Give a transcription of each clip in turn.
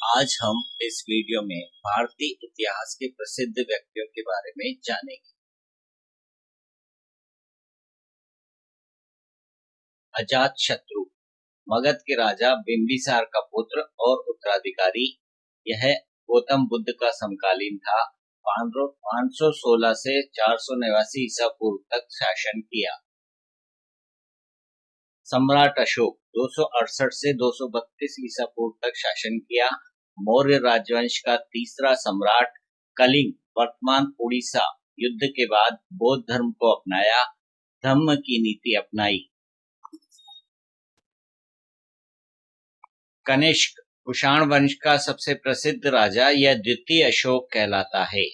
आज हम इस वीडियो में भारतीय इतिहास के प्रसिद्ध व्यक्तियों के बारे में जानेंगे। अजातशत्रु मगध के राजा बिंबिसार का पुत्र और उत्तराधिकारी। यह गौतम बुद्ध का समकालीन था। 516 से 489 ईसा पूर्व तक शासन किया। सम्राट अशोक 268 से 232 ईसा पूर्व तक शासन किया। मौर्य राजवंश का तीसरा सम्राट। कलिंग वर्तमान उड़ीसा युद्ध के बाद बौद्ध धर्म को अपनाया, धम्म की नीति अपनाई। कनिष्क कुषाण वंश का सबसे प्रसिद्ध राजा, यह द्वितीय अशोक कहलाता है।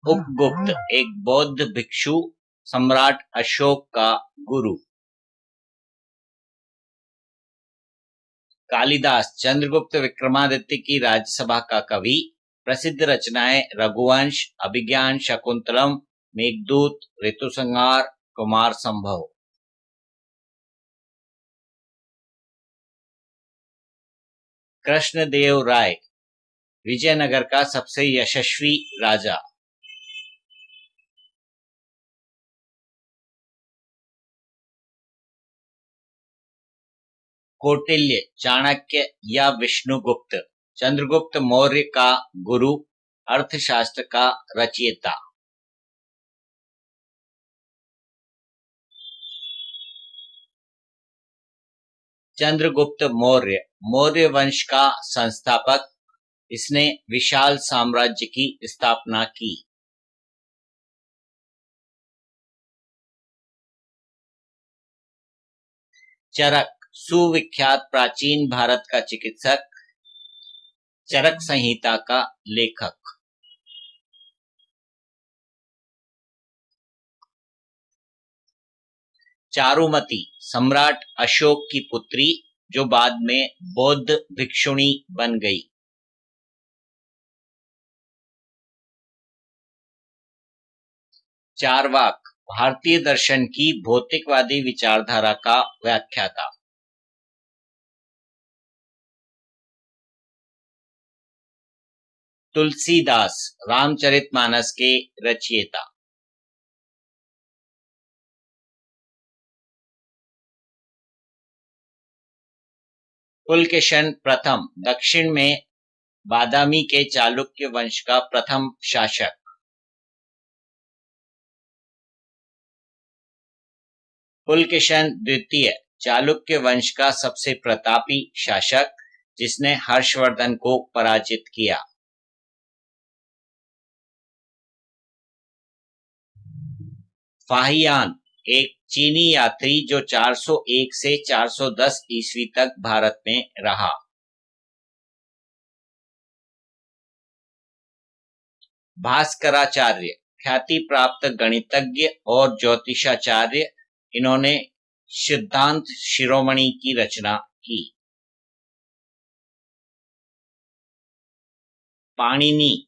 उपगुप्त एक बौद्ध भिक्षु, सम्राट अशोक का गुरु। कालिदास चंद्रगुप्त विक्रमादित्य की राज्यसभा का कवि। प्रसिद्ध रचनाएं रघुवंश, अभिज्ञान शकुंतलम, मेघदूत, ऋतुसंहार, कुमार संभव। कृष्णदेव राय विजयनगर का सबसे यशस्वी राजा। कौटिल्य चाणक्य या विष्णुगुप्त, चंद्रगुप्त मौर्य का गुरु, अर्थशास्त्र का रचयिता। चंद्रगुप्त मौर्य मौर्य वंश का संस्थापक। इसने विशाल साम्राज्य की स्थापना की। चरक सुविख्यात प्राचीन भारत का चिकित्सक, चरक संहिता का लेखक। चारुमती सम्राट अशोक की पुत्री, जो बाद में बौद्ध भिक्षुणी बन गई। चार्वाक भारतीय दर्शन की भौतिकवादी विचारधारा का व्याख्याता। तुलसीदास रामचरितमानस के रचयिता। पुलकेशन प्रथम दक्षिण में बादामी के चालुक्य वंश का प्रथम शासक। पुलकेशन द्वितीय चालुक्य वंश का सबसे प्रतापी शासक, जिसने हर्षवर्धन को पराजित किया। फाहियान एक चीनी यात्री जो 401 से 410 ईस्वी तक भारत में रहा। भास्कराचार्य ख्याति प्राप्त गणितज्ञ और ज्योतिषाचार्य, इन्होंने सिद्धांत शिरोमणि की रचना की। पाणिनि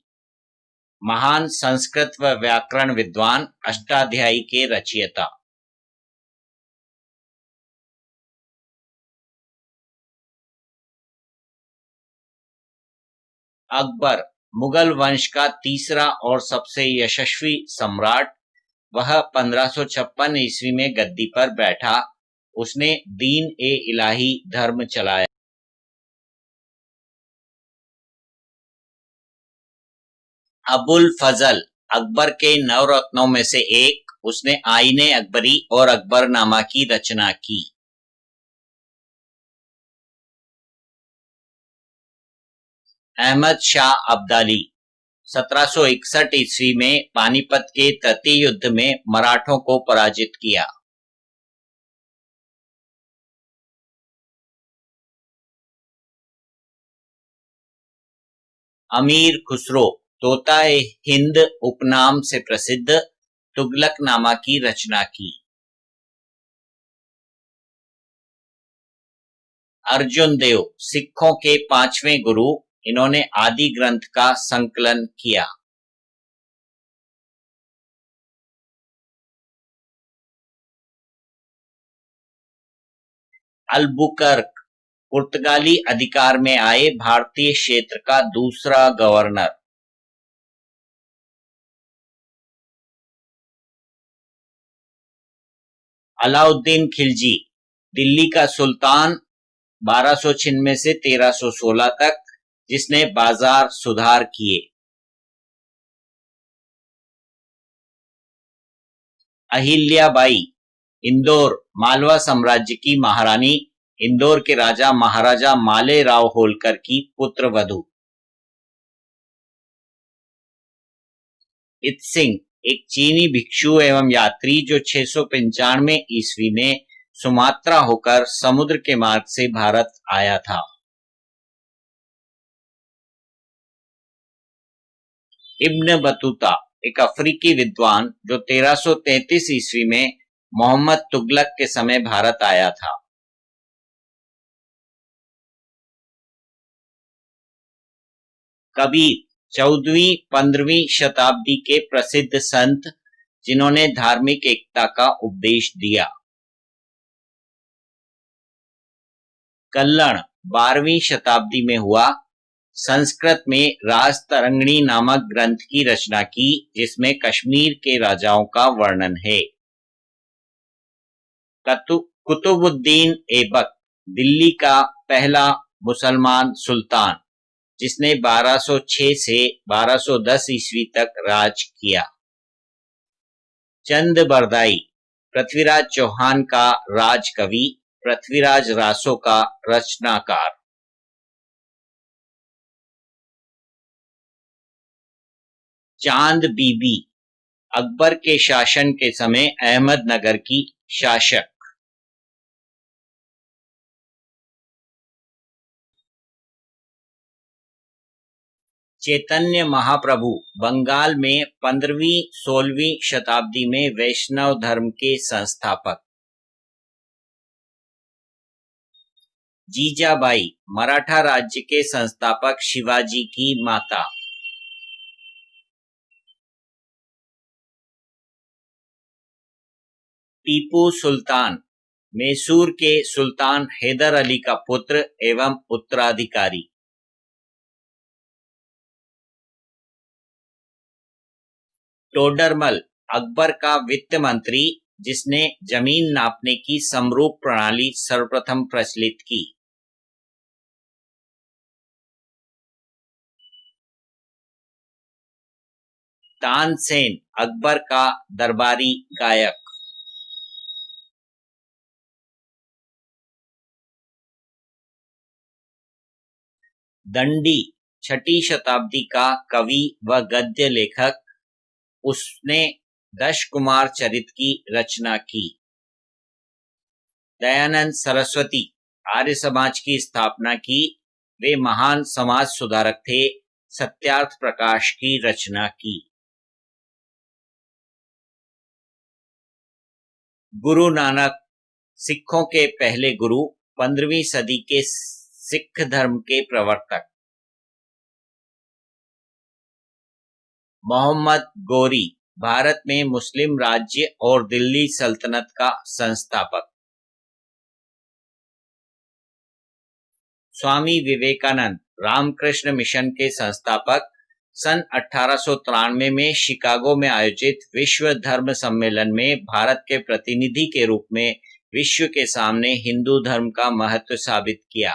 महान संस्कृत व व्याकरण विद्वान, अष्टाध्यायी के रचयिता। अकबर मुगल वंश का तीसरा और सबसे यशस्वी सम्राट। वह 1556 ईस्वी में गद्दी पर बैठा। उसने दीन ए इलाही धर्म चलाया। अबुल फजल अकबर के नवरत्नों में से एक। उसने आईने अकबरी और अकबरनामा की रचना की। अहमद शाह अब्दाली 1761 ईस्वी में पानीपत के तृतीय युद्ध में मराठों को पराजित किया। अमीर खुसरो तोता ए हिंद उपनाम से प्रसिद्ध, तुगलकनामा की रचना की। अर्जुन देव सिखों के पांचवें गुरु, इन्होंने आदि ग्रंथ का संकलन किया। अल्बुकर्क पुर्तगाली अधिकार में आए भारतीय क्षेत्र का दूसरा गवर्नर। अलाउद्दीन खिलजी दिल्ली का सुल्तान 1296 से 1316 तक, जिसने बाजार सुधार किए। अहिल्याबाई इंदौर मालवा साम्राज्य की महारानी, इंदौर के राजा महाराजा माले राव होलकर की पुत्रवधू। इत्सिंग एक चीनी भिक्षु एवं यात्री जो 695 ईस्वी में सुमात्रा होकर समुद्र के मार्ग से भारत आया था। इब्न बतूता एक अफ्रीकी विद्वान जो 1333 ईस्वी में मोहम्मद तुगलक के समय भारत आया था। कबीर 14वीं-15वीं शताब्दी के प्रसिद्ध संत जिन्होंने धार्मिक एकता का उपदेश दिया। कल्लण 12वीं शताब्दी में हुआ। संस्कृत में राज तरंगिणी नामक ग्रंथ की रचना की, जिसमें कश्मीर के राजाओं का वर्णन है। कुतुबुद्दीन ऐबक दिल्ली का पहला मुसलमान सुल्तान, जिसने 1206 से 1210 ईस्वी तक राज किया। चंद बरदाई पृथ्वीराज चौहान का राजकवि, पृथ्वीराज रासो का रचनाकार। चांद बीबी अकबर के शासन के समय अहमदनगर की शासक। चैतन्य महाप्रभु बंगाल में 15वीं-16वीं शताब्दी में वैष्णव धर्म के संस्थापक। जीजाबाई मराठा राज्य के संस्थापक शिवाजी की माता। टीपू सुल्तान मैसूर के सुल्तान हैदर अली का पुत्र एवं उत्तराधिकारी। टोडरमल अकबर का वित्त मंत्री, जिसने जमीन नापने की समरूप प्रणाली सर्वप्रथम प्रचलित की। तानसेन अकबर का दरबारी गायक। दंडी 6ठी शताब्दी का कवि व गद्य लेखक, उसने दशकुमार चरित की रचना की। दयानंद सरस्वती आर्य समाज की स्थापना की, वे महान समाज सुधारक थे। सत्यार्थ प्रकाश की रचना की। गुरु नानक सिखों के पहले गुरु, 15वीं सदी के सिख धर्म के प्रवर्तक। मोहम्मद गोरी भारत में मुस्लिम राज्य और दिल्ली सल्तनत का संस्थापक। स्वामी विवेकानंद रामकृष्ण मिशन के संस्थापक, सन 1893 में शिकागो में आयोजित विश्व धर्म सम्मेलन में भारत के प्रतिनिधि के रूप में विश्व के सामने हिंदू धर्म का महत्व साबित किया।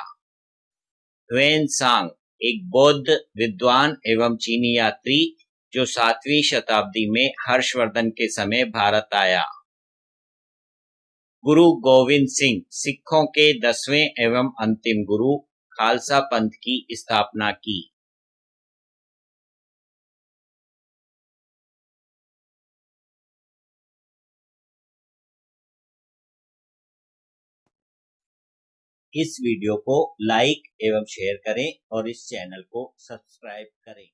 ह्वेन सांग एक बौद्ध विद्वान एवं चीनी यात्री, जो 7वीं शताब्दी में हर्षवर्धन के समय भारत आया। गुरु गोविंद सिंह सिखों के 10वें एवं अंतिम गुरु, खालसा पंथ की स्थापना की। इस वीडियो को लाइक एवं शेयर करें और इस चैनल को सब्सक्राइब करें।